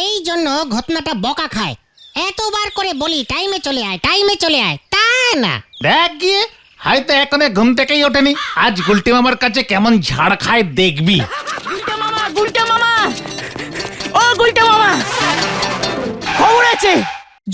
এই জন্য ঘটনাটা বকা খায়। এতবার করে বলি টাইমে চলে আয়, টাইমে চলে আয়, তা না। দেখ গিয়ে হয়তো এখনো ঘুম থেকেই ওঠেনি। আজ গুলটি মামার কাছে কেমন ঝাড় খায় দেখবি। গুলটা মামা, গুলটা মামা, ও গুলটা মামা, খবর আছে,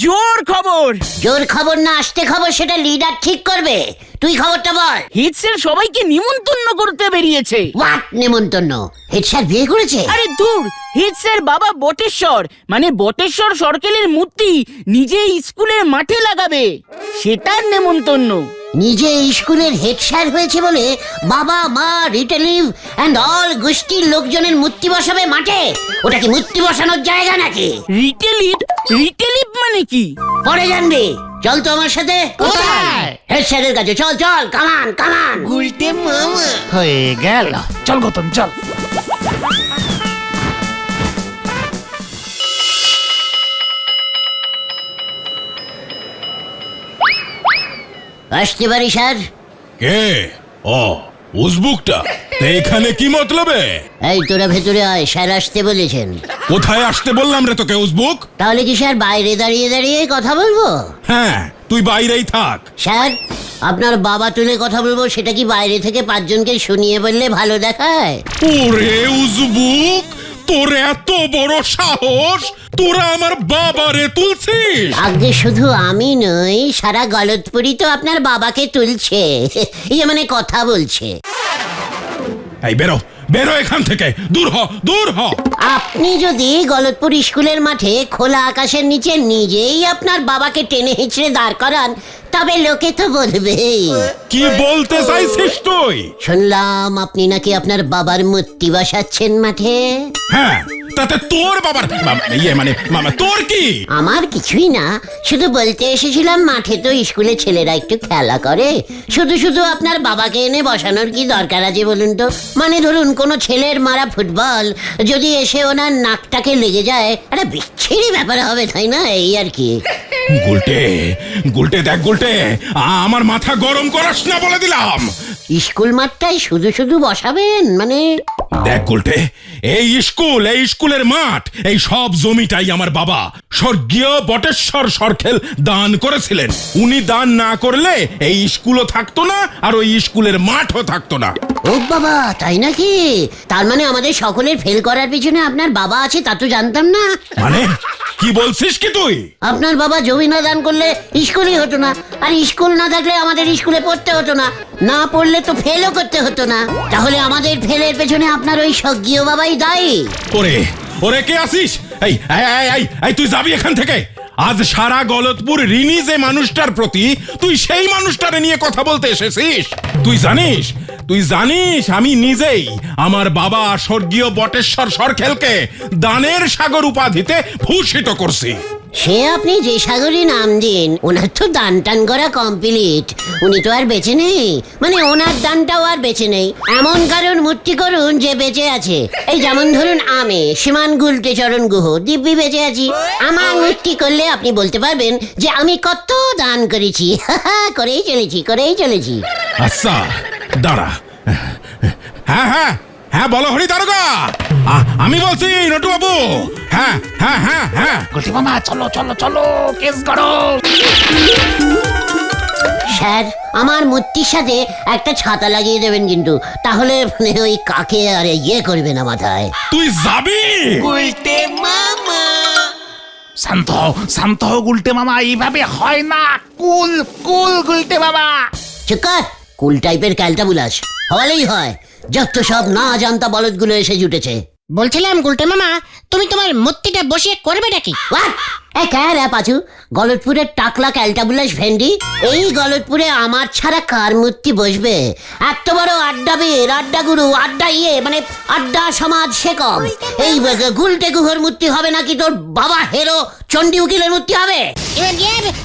জোর খবর। জোর খবর না আস্তে খবর সেটা লিডার ঠিক করবে। তুই খবরটা বল। হিট স্যার সবাইকে নিমন্ত্রণ করতে বেরিয়েছে। হোয়াট নেমন্তন্ন? হেড স্যার বিয়ে করেছে? আরে দূর, হিট স্যার বাবা বটেশ্বর মানে বটেশ্বর সরকেলের মূর্তি নিজে স্কুলের মাঠে লাগাবে, সেটার নেমন্তন্ন। নিজে স্কুলের হেড স্যার হয়েছে বলে বাবা মা রিটেলিভ এন্ড অল গোষ্ঠীর লোকজনের মূর্তি বসাবে মাঠে? ওটা কি মূর্তি বসানোর জায়গা নাকি? রিটেলিভ, রিটেলিভ মানে কি? পরে জানবি। চল তো আমার সাথে। কোথায়? হেড স্যারের কাছে চল চল, কামান কামান। হয়ে গেল, চল গৌতম চল। আসতে পারি স্যার? কে? ও উজবুকটা তা এখানে কি মতলবে? এই তোরা ভেতরে আয়, স্যার আসতে বলেছেন। কোথায় আসতে বললাম রে তোকে উজবুক? তাহলে কি স্যার বাইরে দাঁড়িয়ে দাঁড়িয়ে কথা বলবো? হ্যাঁ, তুই বাইরেই থাক। স্যার আপনার বাবা তুলে কথা বলবো, সেটা কি বাইরে থেকে পাঁচজনকে শুনিয়ে বললে ভালো দেখায়? ওরে উজবুক, তোর এত বড় সাহস, তোরা আমার বাবারে তুলছিস? আগে শুধু আমি নই, সারা গলতপুরি তো আপনার বাবাকে তুলছে। ইয়ে মানে কথা বলছে। এই বেরো, বেরো এখান থেকে, দূর হ, দূর হ। আপনি যদি গলতপুর স্কুলের মাঠে খোলা আকাশের নিচে নিজেই আপনার বাবাকে টেনে হিঁচড়ে দাঁড় করান, তবে লোকে তো বলবেই। কি বলতে চাইছিস তুই? শুনলাম আপনি নাকি আপনার বাবার মূর্তি বসাচ্ছেন মাঠে। হ্যাঁ, তাতে তোর বাবার মামা তোর কি? আমার কিছুই না, শুধু বলতে এসেছিলাম মাঠে তো স্কুলে ছেলেরা একটু খেলা করে, শুধু শুধু আপনার বাবাকে এনে বসানোর কি দরকার আছে বলুন তো? মানে ধরুন কোনো ছেলের মারা ফুটবল যদি এসে ওনার নাকটাকে লেগে যায়, একটা বিচ্ছিরি ব্যাপার হবে, তাই না? এই আর কি। গুলটে, গুলটে দেখ গুলটে, আমার মাথা গরম করাস না বলে দিলাম। স্কুল মাঠটাই শুধু শুধু বসাবেন মানে? দেখ গুলটে, এই স্কুল, এই স্কুলের মাঠ, এই সব জমিটাই আমার বাবা স্বর্গীয় বটেশ্বর সরকেল দান করেছিলেন। উনি দান না করলে এই স্কুলও থাকতো না, আর ওই স্কুলের মাঠও থাকতো না। ও বাবা, তাই নাকি? তার মানে আমাদের সকলের ফেল করার পিছনে আপনার বাবা আছে, তা তো জানতাম না। মানে কি বলছিস কি তুই? আপনার বাবা জমি না দান করলে স্কুলই হতো না, আর স্কুল না থাকলে আমাদের স্কুলে পড়তে হতো না, না পড়লে তো ফেলও করতে হতো না। তাহলে আমাদের ফেলের পেছনে আপনার ওই স্বর্গীয় বাবাই দায়ী। ওরে, ওরে কে আসিস? এই এই তুই যাবি এখান থেকে। আজ সারা গলতপুর ঋণী যে মানুষটার প্রতি, তুই সেই মানুষটারে নিয়ে কথা বলতে এসেছিস? তুই জানিস, তুই জানিস আমি নিজেই আমার বাবা স্বর্গীয় বটেশ্বর সরকেলকে দানের সাগর উপাধিতে ভূষিত করছি। সে আপনি যে সাগরী নাম দিন, ওনার তো দান টান করা কমপ্লিট। উনি তো আর বেঁচে নেই, মানে ওনার দানটাও আর বেঁচে নেই। এমন কারণ মূর্তি করুন যে বেঁচে আছে। এই যেমন ধরুন আমি শ্রীমান গুলটে চরণ গুহ দিব্যি বেঁচে আছি। আমার মূর্তি করলে আপনি বলতে পারবেন যে আমি কত দান করেছি। করেই চলেছি, করেই চলেছি। আচ্ছা দাঁড়া। হ্যাঁ হ্যাঁ হ্যাঁ, বলো হরি দারোগা, আমি বলছি নটু বাবু। হ্যাঁ হ্যাঁ হ্যাঁ হ্যাঁ। গুলটি মামা চলো চলো চলো, কেস করো। স্যার আমার মূর্তির সাথে একটা ছাতা লাগিয়ে দেবেন কিন্তু, তাহলে মানে ওই কাকে আর ইয়ে করবে না মাথায়। তুই যাবি? শান্ত হও, শান্ত হও গুলটে মামা, এইভাবে হয় না। কুল কুল গুলটে মামা। চুকার কুল টাইপের ক্যালটাবুলাস হওয়ালেই হয়। যত সব না জানতা বলদগুলো এসে জুটেছে। বলছিলাম গুলটে মামা, তুমি তোমার মূর্তিটা বসিয়ে করবে নাকি? পাচু, গলতপুরের টাকলা ক্যালটাবুলাস ভেন্ডি, এই গলতপুরে আমার ছাড়া কার মূর্তি বসবে? এত বড় আড্ডাবীর, আড্ডা গুরু, আড্ডা মানে আড্ডা সমাজ শেকম। এই গুলটে গুহর মূর্তি হবে নাকি তোর বাবা হেরো চণ্ডী উকিলের মূর্তি হবে?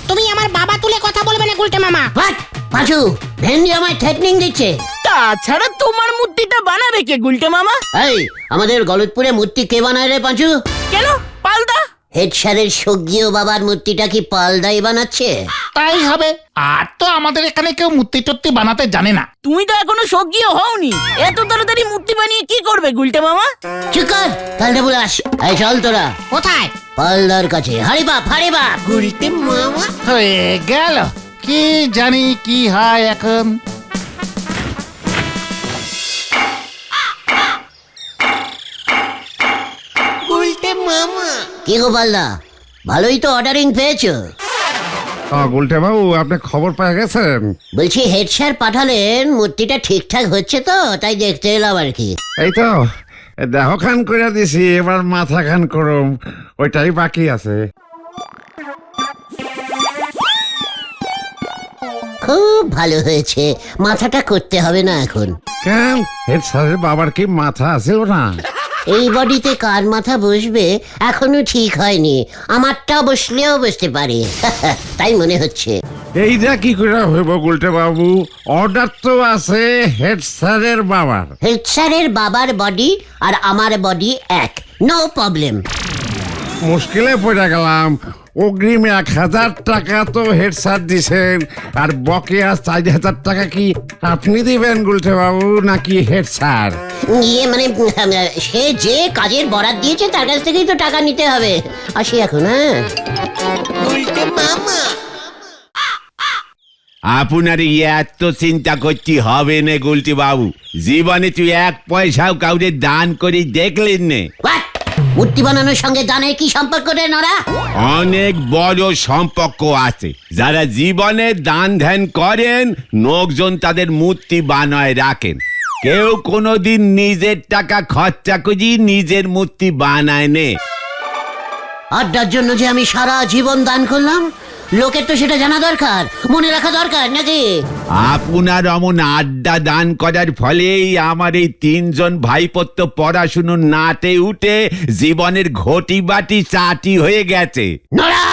তুমি আমার বাবা তুলে কথা বলবে না গুলটে মামা। পাচু, ভেন্ডি আমায় থ্রেটনিং দিচ্ছে। তাছাড়া তোমার মূর্তিটা বানাবে কে গুলটে মামা? এই আমাদের গলতপুরে মূর্তি কে বানায় রে পাঁচু? কেন পাল্টা? হেড স্যারের স্বর্গীয় বাবার মূর্তিটা কি পালদাই বানাচ্ছে? তাই হবে। আর তো আমাদের এখানে কেউ মূর্তি টুর্তি বানাতে জানে না। তুমি তো এখনো সজ্ঞীয় হওনি, এত তাড়াতাড়ি মূর্তি বানিয়ে কি করবে গুলটে মামা? চুপ কর, কালটা বুলাস। এই চল তোরা কোথায়? পালদার কাছে। হারি বাপ, হারি বাপ। গুলতে মামা। হয়ে গেল, কি জানি কি হয় এখন। কি গো পালদা, ভালোই তো অর্ডারিং পেয়েছো। গুলটে বাবু, আপনি খবর পেয়ে গেছেন? বলছি হেড স্যার পাঠালেন, মূর্তিটা ঠিকঠাক হচ্ছে তো, তাই দেখতে এলাম আর কি। এই তো দেহ খান করে দিছি, এবার মাথা খান করুম, ওইটাই বাকি আছে। খুব ভালো হয়েছে, মাথাটা করতে হবে না এখন। কেন, হেড স্যারের বাবার কি মাথা আছে না? এই বডিতে কার মাথা বসবে এখনো ঠিক হয়নি, আমারটা বসলেও বসতে পারে। তাই মনে হচ্ছে। এইটা কি করে হইব গুলটে বাবু? অর্ডার তো আছে হেড স্যারের বাবার। হেড স্যারের বাবার বডি আর আমার বডি এক, নো প্রবলেম। মুশকিলে পড়ে গেলাম। অগ্রিম 1000 টাকা তো হেড স্যার দিছেন, আর বকেয়া 4000 টাকা কি আপনি দিবেন গুলটে বাবু নাকি হেড স্যার? ইয়ে মানে সে যে কাজের বরাত দিয়েছে তার কাছ থেকেই তো টাকা নিতে হবে। আসি এখন, হ্যাঁ। আপনার এত চিন্তা করতে হবে না গুলটি বাবু, জীবনে তুই 1 পয়সাও কাউরে দান করে দেখলেন নে। What? মূর্তি বানানোর সঙ্গে দানের কি সম্পর্ক রে নরা? অনেক বড় সম্পর্ক আছে। যারা জীবনে দান ধ্যান করেন, লোকজন তাদের মূর্তি বানায় রাখেন। কেউ কোনোদিন নিজের টাকা খরচা করে নিজের মূর্তি বানায় নে। আড্ডার জন্য যে আমি সারা জীবন দান করলাম, লোকের তো সেটা জানা দরকার, মনে রাখা দরকার নাকি? আপনার অমন আড্ডা দান করার ফলেই আমার এই 3 জন ভাইপত্র পড়াশুনো নাটে উঠে জীবনের ঘটি বাটি চাটি হয়ে গেছে। নরা!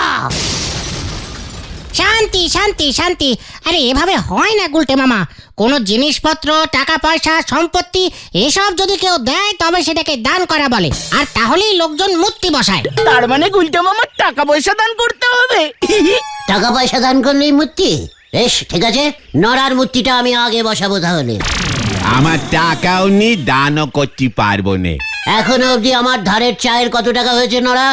শান্তি শান্তি শান্তি। আরে এভাবে হয় না গুলটে মামা। কোনো জিনিসপত্র, টাকা পয়সা, সম্পত্তি এসব যদি কেউ দেয় তবে সেটাকে দান করা বলে, আর তাহলেই লোকজন মূর্তি বসায়। তার মানে গুলটে মামার টাকা পয়সা দান করতে হবে। টাকা পয়সা দান করলেই মূর্তি? বেশ, ঠিক আছে, নরার মূর্তিটা আমি আগে বসাবো তাহলে। আমার টাকাও নি, দানও করতে পারবো না। এখনো অবধি আমার ধারের চায়ের কত টাকা হয়েছে নরা?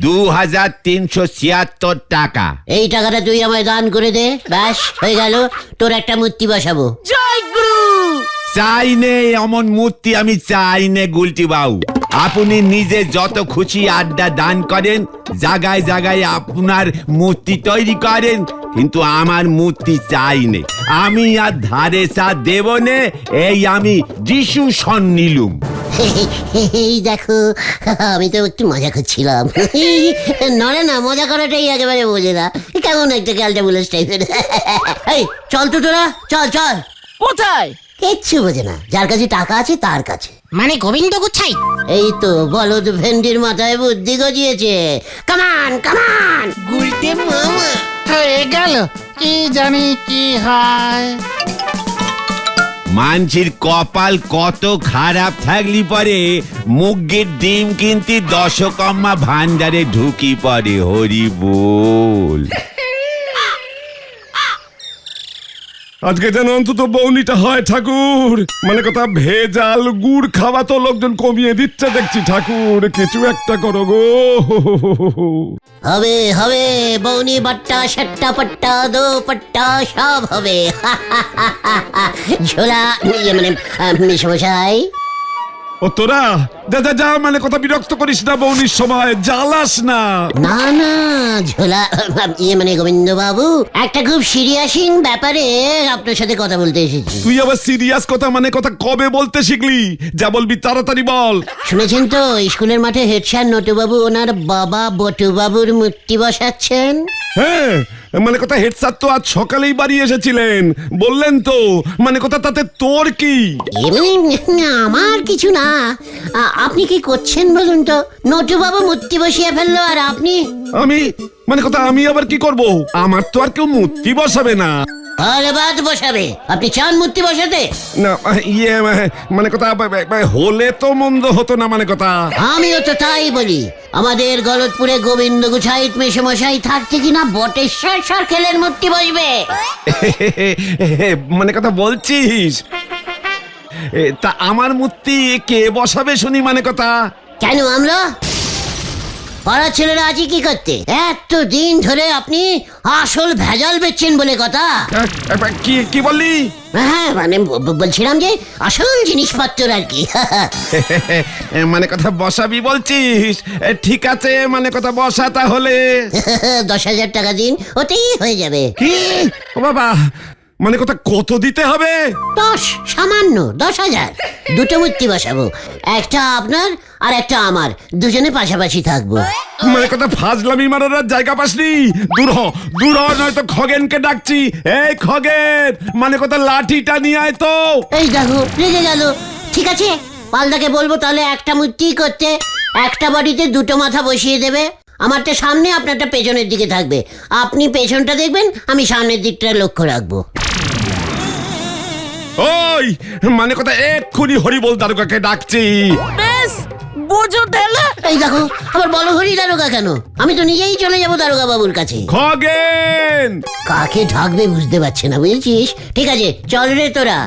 2376 টাকা। এই টাকাটা তুই আমায় দান করে দে, ব্যাস হয়ে গেল, তোর একটা মূর্তি বসাবো। জয় গুরু। চাই নে অমন মূর্তি, আমি চাই নে গুলটি বাবু। আপনি নিজে যত খুশি আড্ডা দান করেন, জায়গায় জায়গায় আপনার মূর্তি তৈরি করেন, কিন্তু আমার মূর্তি চাই নে। আমি আর ধারে চা দেব নে, এই আমি ডিসিশন নিলুম। এই দেখো, আমি তো একটু মজা করছিলাম। নরে না, মজা করাটাই একেবারে বোঝে না, কেমন একটা ক্যালটা বুলেস টাইপের। এই চল তো তোরা, চল চল। কোথায়? কিচ্ছু বোঝে না, যার কাছে টাকা আছে তার কাছে। মানে গোবিন্দ গুচ্ছাই। এই তো বলদ ভেন্ডির মাথায় বুদ্ধি গজিয়েছে। কামান কামান। গুলটে মামা। হয়ে গেল, কি জানি কি হয়। মানছির কপাল কত খারাপ থাকলি পরে মুগের ডিম কিনতে দশকম্মা ভান্ডারে ঢুকি পড়ে। হরি বল। আজকে যেন অন্তত বৌনিটা হয় ঠাকুর, মানে কথা ভেজাল গুড় খাওয়া তো লোকজন কমিয়ে দিচ্ছে দেখছি ঠাকুর, কিছু একটা করো গো। হবে হবে, বৌনি বাট্টা সাট্টা পাট্টা দো পাট্টা সব হবে। ঝোলা ইয়ে মানে মেশমশাই। ও তোরা যা যা যা, মানে কথা বিরক্ত করিস না বৌনির সময়, জ্বালাস না। না না ঝোলা ইয়ে মানে গোবিন্দ বাবু, একটা খুব সিরিয়াসিং ব্যাপারে আপনার সাথে কথা বলতে এসেছি। তুই আবার সিরিয়াস কথা মানে কথা কবে বলতে শিখলি? যা বলবি তাড়াতাড়ি বল। শুনেছেন তো স্কুলের মাঠে হেড স্যার নটুবাবু ওনার বাবা বটুবাবুর মূর্তি বসাচ্ছেন? হ্যাঁ, মানে কথা হেড স্যার তো আজ সকালেই বাড়ি এসেছিলেন, বললেন তো, মানে কথা তাতে তোর কি? এমনি আমার কিছু না, আপনি কি করছেন বলুন তো? নটুবাবু মূর্তি বসিয়ে ফেললো আর আপনি? আমি মানে কথা আমি আবার কি করব? আমার তো আর কেউ মূর্তি বসাবে না। তাহলে বাদ বসাবে। আপনি চান মূর্তি বসাতে? না ইয়ে মানে কথা হলে তো মন্দ হতো না মানে কথা। আমিও তো তাই বলি। আমাদের গলতপুরে গোবিন্দ গুছাইত মেশামশাই থাকতে কিনা বটেশ্বর সরকেলের মূর্তি বসবে। মানে কথা বলছিস তা আমার মূর্তি কে বসাবে শুনি মানে কথা? কেন আমরা? পাড়ার ছেলেরা আজই কি করতে? এত দিন ধরে আপনি আসল ভেজাল বেচছেন বলে কথা। কি কি বললি? হ্যাঁ মানে বলছিলাম যে আসল জিনিসপত্র আর কি। মানে কথা বসাবি বলছিস? ঠিক আছে মানে কথা বসা তাহলে। 10,000 টাকা দিন, ওতেই হয়ে যাবে। কি ও বাবা, মানে কথা কত দিতে হবে? 10, সামান্য 10,000। দুটো মূর্তি বসাবো, একটা আপনার আর একটা আমার, দুজনে পাশাপাশি থাকবো। মানে কথা ফাজলামি মারার আর জায়গা পাসনি? দূর হ নয়তো খগেনকে ডাকছি। এই খগেন, মানে কথা লাঠিটা নিয়ে আয় তো। এই দেখো রেগে গেল। ঠিক আছে, পালদাকে বলবো তাহলে একটা মূর্তি করতে। একটা বাড়িতে দুটো মাথা বসিয়ে দেবে। আমারটা সামনে, আপনারটা পেছনের দিকে থাকবে। আপনি পেছনটা দেখবেন, আমি সামনের দিকটা লক্ষ্য রাখবো। ওই মানে কথা এক্ষুনি হরিবল দারোগাকে ডাকছি। বেশ, বোঝো ঠেলা। এই দেখো আবার বলো হরি দারোগা কেন? আমি তো নিজেই চলে যাবো দারোগা বাবুর কাছে। খগেন, কাকে ঢাকবে বুঝতে পারছে না, বুঝেছিস? ঠিক আছে চল রে তোরা।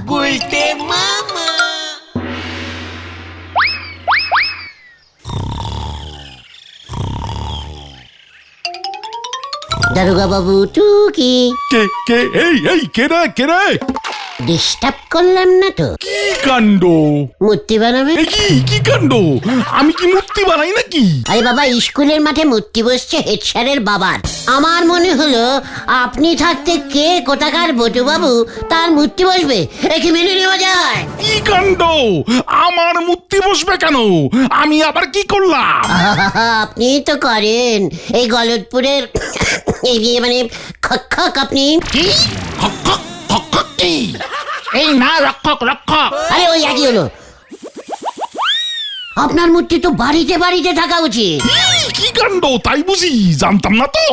দারোগা বাবু টুকি, কে এই কে রে? ডিস্টার্ব করলাম না তো? কি কাণ্ড! মূর্তি বানাবে? এই কি কাণ্ড! আমি কি মূর্তি বানাই নাকি? আরে বাবা, স্কুলের মাঠে মূর্তি বসছে হেড স্যারের বাবার। আমার মনে হলো আপনি থাকতে কে কোথাকার বটু বাবু তার মূর্তি বসবে, একে মেনে নেওয়া যায়। কি কাণ্ড! আমার মূর্তি বসবে কেন? আমি আবার কি করলাম? আপনি তো করেন এই গলতপুরের এই মানে খক আপনি। কি হক কি? এই না, রক্ষক। আরে ওই একই হলো। আপনার মূর্তি তো বাড়িতে বাড়িতে থাকা উচিত। কি কাণ্ড! তাই বুঝি, জানতাম না তো।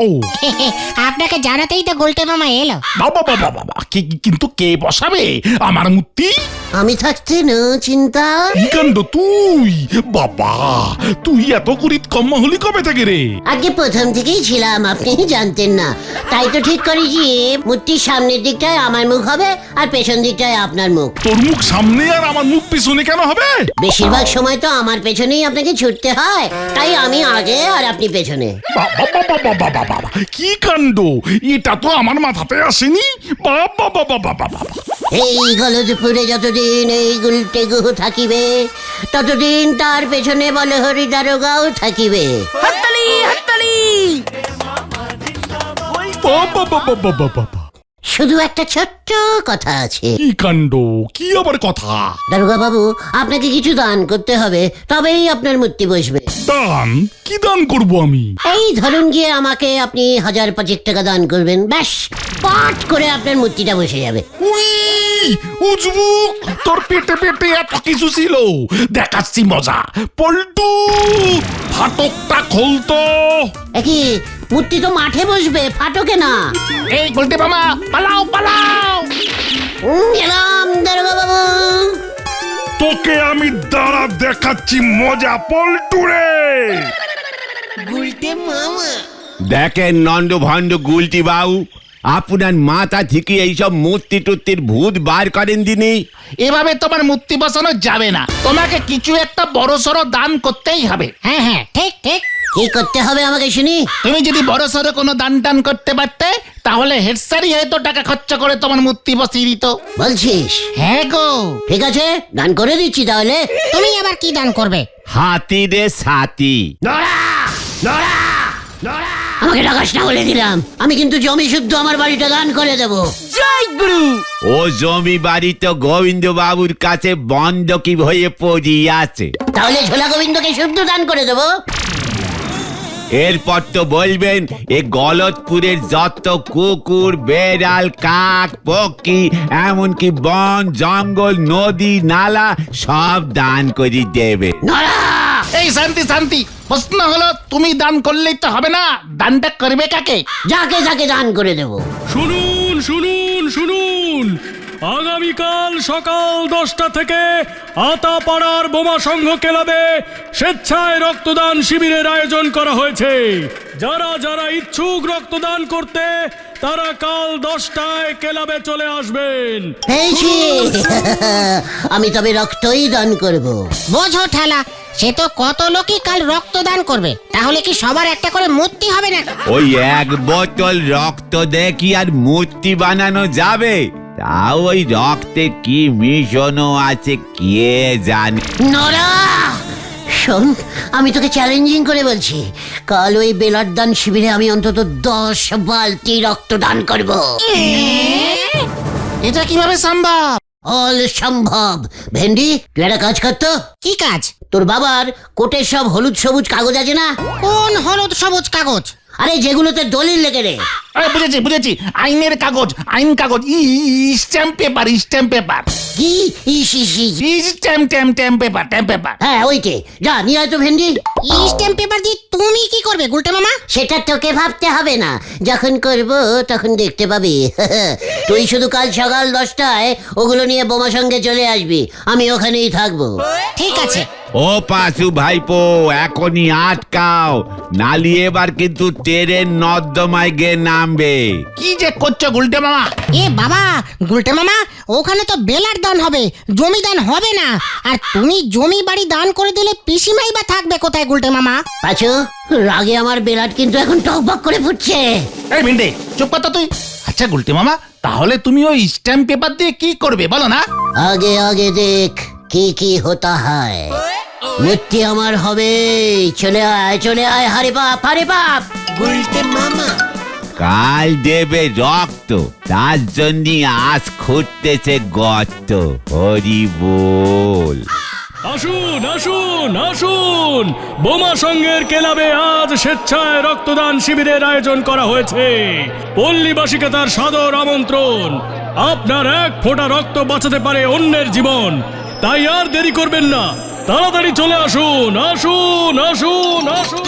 আপনাকে জানাতেই তো গুলটে মামা এলো। বাবা কিন্তু কে বসাবে আমার মূর্তি? আমি থাকতে না চিন্তা। কি কাণ্ড বাবা, তুই এত কুড়িত কম হলি কবে থেকে রে? আগে প্রথম থেকেই ছিলাম, আপনি জানতেন না। তাই তো ঠিক করেছি মূর্তির সামনের দিকটায় আমার মুখ হবে আর পেছন দিকটায় আপনার মুখ। তোর মুখ সামনে আর আমার মুখ পিছনে কেন হবে? বেশিরভাগ সময় তো আমার পেছনেই আপনাকে ছুটতে হয়, তাই আমি আগে আর আপনি পেছনে। বাবা, কি কাণ্ড! এটা তো আমার মাথাতে আসেনি। বাবা। এই গলতপুরে যতদিন এই গুলটে গুহ থাকিবে, ততদিন তার পেছনে বলে হরি দারোগাও থাকিবে। হাততালি হাততালি। বাবা, শুধু একটা ছোট্ট কথা আছে। কি কাণ্ড! কি আবার কথা? দারোগা বাবু, আপনাকে কিছু দান করতে হবে, তবেই আপনার মূর্তি বসবে। দান? কি দান করব আমি? এই ধরুন গিয়ে আমাকে আপনি 1,005 টাকা দান করবেন, ব্যাস পাট করে আপনার মূর্তিটা বসে যাবে। উই, উজবুক, তোর পেটে এত কিছু ছিল, দেখাচ্ছি মজা। পল্টু, ফাটকটা খুলতো। একই মূর্তি তো মাঠে বসবে, ফাটকে না। এই গুলটে মামা, পালাও। গেলাম দারোগা বাবু। তোকে আমি দাঁড়া দেখাচ্ছি মজা, পল্টু রে। দেখেন নন্দ ভণ্ড গুলটি বাবু, আপনার মাথা থেকে এইসব মূর্তি টুর্তির ভূত বার করেন দিনি। এভাবে তোমার মূর্তি বসানো যাবে না, তোমাকে কিছু একটা বড়সড় দান করতেই হবে। হ্যাঁ ঠিক। কি করতে হবে আমাকে শুনি? তুমি যদি বড়সড় কোনো দান করতে পারতে, তাহলে হেড স্যারই হয়তো টাকা খরচা করে তোমার মূর্তি বসিয়ে দিত। বলছিস? হ্যাঁ গো। ঠিক আছে, দান করে দিচ্ছি তাহলে। তুমি আবার কি দান করবে? হাতি রে সাথী। আমাকে টাকাস না বলে দিলাম, আমি কিন্তু জমি শুদ্ধ আমার বাড়িটা দান করে দেব। জয় গুরু। ও জমি বাড়ি তো গোবিন্দ বাবুর কাছে বন্ধকি হয়ে পড়িয়ে আছে। তাহলে ঝোলা গোবিন্দকে শুদ্ধ দান করে দেব। এরপর তো বলবেন এ গলতপুরের যত কুকুর, বেড়াল, কাক, পক্ষী, এমনকি বন, জঙ্গল, নদী, নালা সব দান করে দেবে। এই শান্তি, প্রশ্ন হলো তুমি দান করলেই তো হবে না, দানটা করবে কাকে? যাকে যাকে দান করে দেব। শুনুন শুনুন, আগামীকাল সকাল 10টা থেকে আতাপাড়ার বোমা সংঘ ক্লাবে স্বেচ্ছায় রক্তদান শিবিরের আয়োজন করা হয়েছে। যারা যারা ইচ্ছুক রক্তদান করতে তারা কাল 10টায় ক্লাবে চলে আসবেন। পেয়েছি। আমি তবে রক্তই দান করব। বোঝো ঠেলা, সে তো কত লোকই কাল রক্তদান করবে, তাহলে কি সবার একটা করে মূর্তি হবে না? ওই এক বোতল রক্ত দিয়ে কি আর মূর্তি বানানো যাবে? তাও ওই রক্তে কি মিশনো আছে কে জানে। নরা, শোন, আমি তোকে চ্যালেঞ্জিং করে বলছি, কাল ওই বেলার দান শিবিরে আমি অন্তত 10 বালতি রক্তদান করব। এটা কিভাবে সম্ভব? অল সম্ভব। ভেন্ডি, তুই একটা কাজ করতো। কি কাজ? তোর বাবার কোটের সব হলুদ সবুজ কাগজ আছে না? কোন হলুদ সবুজ কাগজ? আরে যেগুলোতে দলিল লেগে রে। আরে বুঝেছি বুঝেছি, আইনের কাগজ, আইন কাগজ, স্ট্যাম্প পেপার, স্ট্যাম্প পেপার, কি ইস ইস ইস। Stamp stamp paper, stamp paper. হ্যাঁ ওইটে, যা নিয়ে আয় তো ভেন্ডি। স্ট্যাম্প পেপার দিয়ে তুমি কি করবে গুলটে মামা? সেটা তোকে ভাবতে হবে না, যখন করব তখন দেখতে পাবি। তুই শুধু কাল সকাল 10টায় ওগুলো নিয়ে বোমা সঙ্গে চলে আসবি, আমি ওখানেই থাকবো। ঠিক আছে। ও পাশু ভাইপো, এখনই আটকাও, নালি এবার কিন্তু ট্রেন নর্দমায় গিয়ে নামবে। কি যে করছো গুলটে মামা? এ বাবা, গুলটে মামা, ওখানে তো বেলার দান হবে, জমি দান হবে না। আর তুমি জমি বাড়ি দান করে দিলে পিসিমাই বা থাকবে কোথায় গুলটে মামা? পাচু, রাগে আমার বেলাট কিন্তু এখন টকবক করে ফুটছে। এই ভিন্ডে, চুপ কর তো তুই। আচ্ছা গুলটে মামা, তাহলে তুমি ওই স্ট্যাম্প পেপার দিয়ে কি করবে বলো না? আগে আগে দেখ কি কি হতা হয়। মূর্তি আমার হবে। চলে আয়, হারে বাপ। গুলটে মামা কাল দেবে রক্ত, তার জন্য আজ খুঁড়তেছে গর্ত। হরি বল। আসুন আসুন আসুন, বোমা সংঘের ক্লাবে আজ স্বেচ্ছায় রক্তদান শিবিরের আয়োজন করা হয়েছে। পল্লীবাসীকে তার সাদর আমন্ত্রণ। আপনার এক ফোঁটা রক্ত বাঁচাতে পারে অন্যের জীবন, তাই আর দেরি করবেন না, তাড়াতাড়ি চলে আসুন। আসুন আসুন আসুন।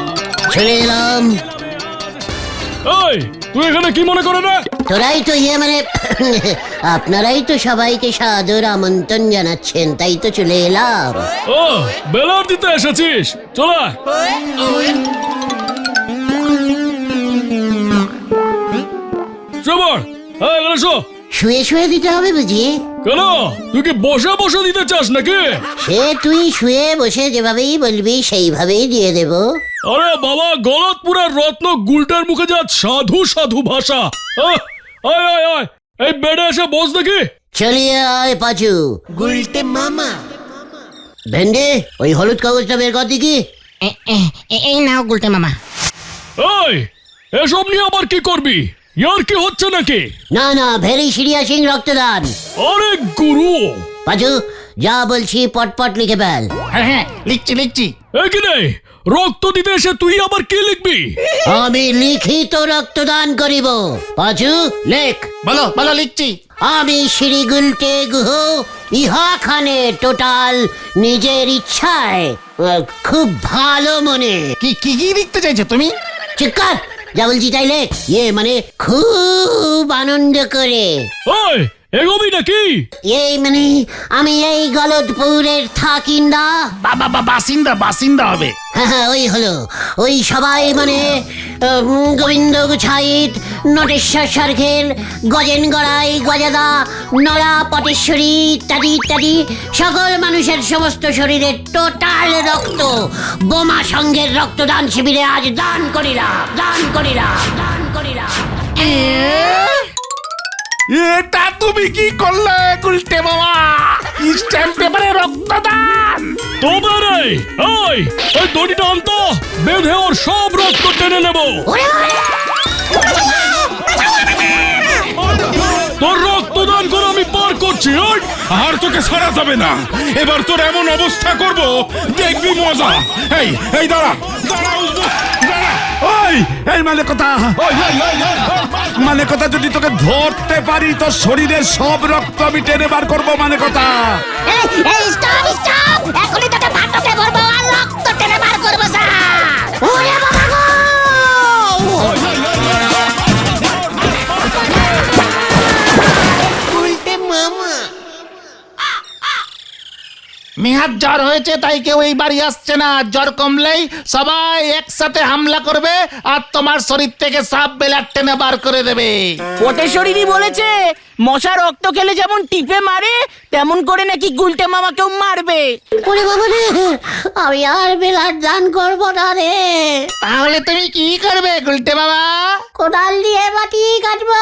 চলে এলাম। এই, তুই এখানে কি মনে করে না? তোরাই তো মানে আপনারাই তো সবাইকে সাদর আমন্ত্রণ জানাচ্ছেন, তাই তো চলে এলাম। ও, বেলার দিতে এসেছিস? চলে আয়। সবার, হ্যাঁ এখানে এসো। শুয়ে শুয়ে দিতে হবে বুঝি? কেন, তুই কি বসে বসে দিতে চাস নাকি? সে তুই শুয়ে বসে যেভাবেই বলবি সেইভাবেই দিয়ে দেব। আরে বাবা, গলতপুরের রত্ন গুলটার মুখে যা সাধু সাধু ভাষা। আয় আয় আয়, এই বেডে এসে বস দেখি। চলিয়ে আয় পাচু। গুলটে মামা। ভেন্ডে, ওই হলুদ কাগজটা বের কর দেখি। এই নাও গুলটে মামা। এই, এসব নিয়ে আবার কি করবি? ইয়ার কি হচ্ছে নাকি? না, ভেরি সিরিয়াসিং রক্তদান। আরে গুরু, পাচু, যা বলছি পটপট লিখে ফেল। হ্যাঁ, লিখছি। এ কি রে, রক্ত দিতে এসে তুই আবার কি লিখবি? আমি লিখিত রক্তদান করিব। পাচু, লেখ। বলো লিখছি। আমি শ্রী গুলটে গুহ ইহাখানে টোটাল নিজের ইচ্ছায় খুব ভালো মনে। কি লিখতে চাইছো তুমি? চিৎকার, যা বলছি তাই লেখ। মানে খুব আনন্দ করে। ওই, এগোবি নাকি? মানে আমি এই গলদপুরের থাকিন্দা। বাসিন্দা হবে। হ্যাঁ, ওই হলো। ওই সবাই মানে গোবিন্দ গুছাইত, নটেশ্বর সরখেল, গজেন গড়াই, গজাদা, নরা, পটেশ্বরী ইত্যাদি সকল মানুষের সমস্ত শরীরের টোটাল রক্ত বোমা সংঘের রক্তদান শিবিরে আজ দান করিলাম। এটা তুমি কি করলে গুলটে মামা? স্ট্যাম্প পেপারে রক্তদান? তবে রে, ওই দড়িটা আনতো, বেঁধে ওর সব রক্ত টেনে নেব। তোর রক্তদান করে আমি পার করছি। আর তোকে ছাড়া যাবে না, এবার তোর এমন অবস্থা করব দেখবি মজা। এই দাঁড়া। এই মানে কথা যদি তোকে ধরতে পারি তো শরীরের সব রক্ত আমি টেনে বার করবো, মানে কথা। এখনই তোকে ভাততে ভরবো আর রক্ত টেনে বার করবো স্যার। হঠাৎ জ্বর হয়েছে তাই কেউ এই বাড়ি আসছে না। জ্বর কমলেই সবাই একসাথে হামলা করবে আর তোমার শরীর থেকে সব বেলার টেনে বার করে দেবে। বটেশ্বরী বলেছে মশা রক্ত খেলে যেমন টিপে মারে তেমন করে নাকি গুলটে মামাকেও মারবে। ওরে বাবা রে, আমি আর বেলার দান করবো না রে। তাহলে তুমি কি করবে গুলটে বাবা? কোদাল দিয়ে মাটি কাটবো।